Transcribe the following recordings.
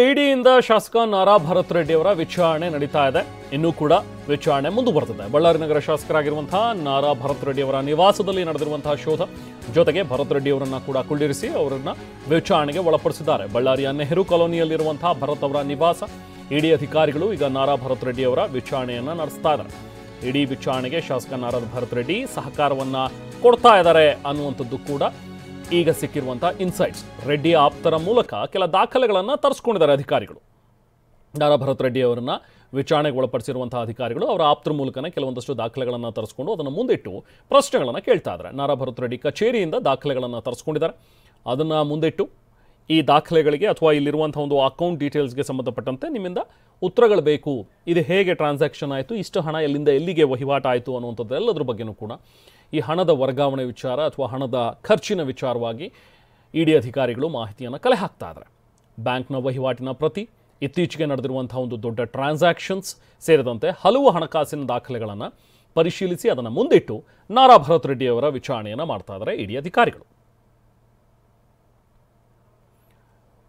ಇಡಿಯಿಂದ ಶಾಸಕ ನಾರಾ ಭರತ್ ರೆಡ್ಡಿ ಅವರ ವಿಚಾರಣೆ ನಡೀತಾ ಇದೆ. ಇನ್ನೂ ಕೂಡ ವಿಚಾರಣೆ ಮುಂದುವರೆದಿದೆ. ಬಳ್ಳಾರಿ ನಗರ ಶಾಸಕರಾಗಿರುವಂತಹ ನಾರಾ ಭರತ್ ರೆಡ್ಡಿ ಅವರ ನಿವಾಸದಲ್ಲಿ ನಡೆದಿರುವಂತಹ ಶೋಧ ಜೊತೆಗೆ ಭರತ್ ರೆಡ್ಡಿ ಅವರನ್ನ ಕೂಡ ಕುಳ್ಳಿರಿಸಿ ಅವರನ್ನ ವಿಚಾರಣೆಗೆ ಒಳಪಡಿಸಿದ್ದಾರೆ. ಬಳ್ಳಾರಿಯ ನೆಹರು ಕಾಲೋನಿಯಲ್ಲಿರುವಂತಹ ಭರತ್ ಅವರ ನಿವಾಸ ಇಡಿ ಅಧಿಕಾರಿಗಳು ಈಗ ನಾರಾ ಭರತ್ ರೆಡ್ಡಿ ಅವರ ವಿಚಾರಣೆಯನ್ನ ನಡೆಸ್ತಾ ಇದ್ದಾರೆ. ಇಡಿ ವಿಚಾರಣೆಗೆ ಶಾಸಕ ನಾರಾ ಭರತ್ ರೆಡ್ಡಿ ಸಹಕಾರವನ್ನ ಕೊಡ್ತಾ ಇದ್ದಾರೆ ಅನ್ನುವಂಥದ್ದು ಕೂಡ ಈಗ ಸಿಕ್ಕಿರುವಂತಹ ಇನ್ಸೈಟ್ಸ್. ರೆಡ್ಡಿ ಆಪ್ತರ ಮೂಲಕ ಕೆಲ ದಾಖಲೆಗಳನ್ನು ತರಿಸ್ಕೊಂಡಿದ್ದಾರೆ ಅಧಿಕಾರಿಗಳು. ನಾರಾ ಭರತ್ ರೆಡ್ಡಿ ಅವರನ್ನ ವಿಚಾರಣೆಗೆ ಒಳಪಡಿಸಿರುವಂತಹ ಅಧಿಕಾರಿಗಳು ಅವರ ಆಪ್ತರ ಮೂಲಕನೇ ಕೆಲವೊಂದಷ್ಟು ದಾಖಲೆಗಳನ್ನು ತರಿಸ್ಕೊಂಡು ಅದನ್ನು ಮುಂದಿಟ್ಟು ಪ್ರಶ್ನೆಗಳನ್ನು ಕೇಳ್ತಾ ಇದ್ದಾರೆ. ನಾರಾ ಭರತ್ ರೆಡ್ಡಿ ಕಚೇರಿಯಿಂದ ದಾಖಲೆಗಳನ್ನು ತರಿಸ್ಕೊಂಡಿದ್ದಾರೆ. ಅದನ್ನು ಮುಂದಿಟ್ಟು ಈ ದಾಖಲೆಗಳಿಗೆ ಅಥವಾ ಇಲ್ಲಿರುವಂಥ ಒಂದು ಅಕೌಂಟ್ ಡೀಟೇಲ್ಸ್ಗೆ ಸಂಬಂಧಪಟ್ಟಂತೆ ನಿಮ್ಮಿಂದ ಉತ್ತರಗಳು ಬೇಕು. ಇದು ಹೇಗೆ ಟ್ರಾನ್ಸಾಕ್ಷನ್ ಆಯಿತು, ಇಷ್ಟು ಹಣ ಎಲ್ಲಿಂದ ಎಲ್ಲಿಗೆ ವಹಿವಾಟು ಆಯಿತು ಅನ್ನುವಂಥದ್ದು ಎಲ್ಲದರ ಬಗ್ಗೆನೂ ಕೂಡ ಈ ಹಣದ ವರ್ಗಾವಣೆ ವಿಚಾರ ಅಥವಾ ಹಣದ ಖರ್ಚಿನ ವಿಚಾರವಾಗಿ ಇಡಿ ಅಧಿಕಾರಿಗಳು ಮಾಹಿತಿಯನ್ನು ಕಲೆ ಹಾಕ್ತಾ ಇದ್ದಾರೆ. ಬ್ಯಾಂಕ್ನ ವಹಿವಾಟಿನ ಪ್ರತಿ, ಇತ್ತೀಚೆಗೆ ನಡೆದಿರುವಂಥ ಒಂದು ದೊಡ್ಡ ಟ್ರಾನ್ಸಾಕ್ಷನ್ಸ್ ಸೇರಿದಂತೆ ಹಲವು ಹಣಕಾಸಿನ ದಾಖಲೆಗಳನ್ನು ಪರಿಶೀಲಿಸಿ ಅದನ್ನು ಮುಂದಿಟ್ಟು ನಾರಾ ಭರತ್ ರೆಡ್ಡಿ ಅವರ ವಿಚಾರಣೆಯನ್ನು ಮಾಡ್ತಾ ಇದ್ದಾರೆ ಇಡಿ ಅಧಿಕಾರಿಗಳು.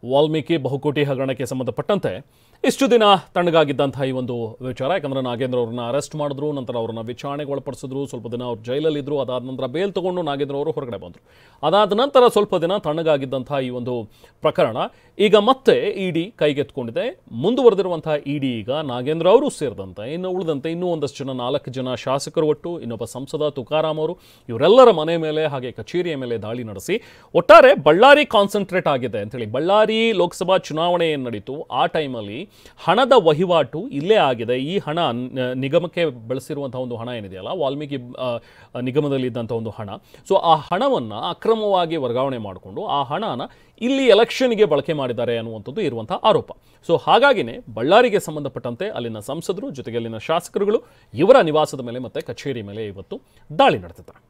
ವಾಲ್ಮೀಕಿ ಬಹುಕೋಟಿ ಹಗರಣಕ್ಕೆ ಸಂಬಂಧಪಟ್ಟಂತೆ ಇಷ್ಟು ದಿನ ತಣ್ಣಗಾಗಿದ್ದಂಥ ಈ ಒಂದು ವಿಚಾರ, ಯಾಕಂದರೆ ನಾಗೇಂದ್ರ ಅವ್ರನ್ನ ಅರೆಸ್ಟ್ ಮಾಡಿದ್ರು, ನಂತರ ಅವ್ರನ್ನ ವಿಚಾರಣೆಗೆ ಒಳಪಡಿಸಿದ್ರು, ಸ್ವಲ್ಪ ದಿನ ಅವ್ರು ಜೈಲಲ್ಲಿದ್ದರು, ಅದಾದ ನಂತರ ಬೇಲ್ ತಗೊಂಡು ನಾಗೇಂದ್ರ ಅವರು ಹೊರಗಡೆ ಬಂದರು. ಅದಾದ ನಂತರ ಸ್ವಲ್ಪ ದಿನ ತಣ್ಣಗಾಗಿದ್ದಂಥ ಈ ಒಂದು ಪ್ರಕರಣ ಈಗ ಮತ್ತೆ ಇಡಿ ಕೈಗೆತ್ಕೊಂಡಿದೆ. ಮುಂದುವರೆದಿರುವಂಥ ಇಡಿ ಈಗ ನಾಗೇಂದ್ರ ಅವರು ಸೇರಿದಂತೆ ಉಳಿದಂತೆ ಇನ್ನೂ ಒಂದಷ್ಟು ಜನ 4 ಜನ ಶಾಸಕರು ಒಟ್ಟು, ಇನ್ನೊಬ್ಬ ಸಂಸದ ತುಕಾರಾಮ್ ಅವರು, ಇವರೆಲ್ಲರ ಮನೆ ಮೇಲೆ ಹಾಗೆ ಕಚೇರಿಯ ಮೇಲೆ ದಾಳಿ ನಡೆಸಿ ಒಟ್ಟಾರೆ ಬಳ್ಳಾರಿ ಕಾನ್ಸಂಟ್ರೇಟ್ ಆಗಿದೆ ಅಂತೇಳಿ, ಬಳ್ಳಾರಿ ಲೋಕಸಭಾ ಚುನಾವಣೆ ಏನು ನಡೀತು ಆ ಟೈಮಲ್ಲಿ ಹಣದ ವಹಿವಾಟು ಇಲ್ಲೇ ಆಗಿದೆ. ಈ ಹಣ ನಿಗಮಕ್ಕೆ ಬಳಸಿರುವಂತಹ ಒಂದು ಹಣ ಏನಿದೆಯಲ್ಲ, ವಾಲ್ಮೀಕಿ ನಿಗಮದಲ್ಲಿ ಇದ್ದಂಥ ಒಂದು ಹಣ, ಸೊ ಆ ಹಣವನ್ನು ಅಕ್ರಮವಾಗಿ ವರ್ಗಾವಣೆ ಮಾಡಿಕೊಂಡು ಆ ಹಣನ ಇಲ್ಲಿ ಎಲೆಕ್ಷನ್ಗೆ ಬಳಕೆ ಮಾಡಿದ್ದಾರೆ ಅನ್ನುವಂಥದ್ದು ಇರುವಂಥ ಆರೋಪ. ಸೊ ಹಾಗಾಗಿನೇ ಬಳ್ಳಾರಿಗೆ ಸಂಬಂಧಪಟ್ಟಂತೆ ಅಲ್ಲಿನ ಸಂಸದರು ಜೊತೆಗೆ ಅಲ್ಲಿನ ಶಾಸಕರುಗಳು ಇವರ ನಿವಾಸದ ಮೇಲೆ ಮತ್ತೆ ಕಚೇರಿ ಮೇಲೆ ಇವತ್ತು ದಾಳಿ ನಡೆದಿದ್ದಾರೆ.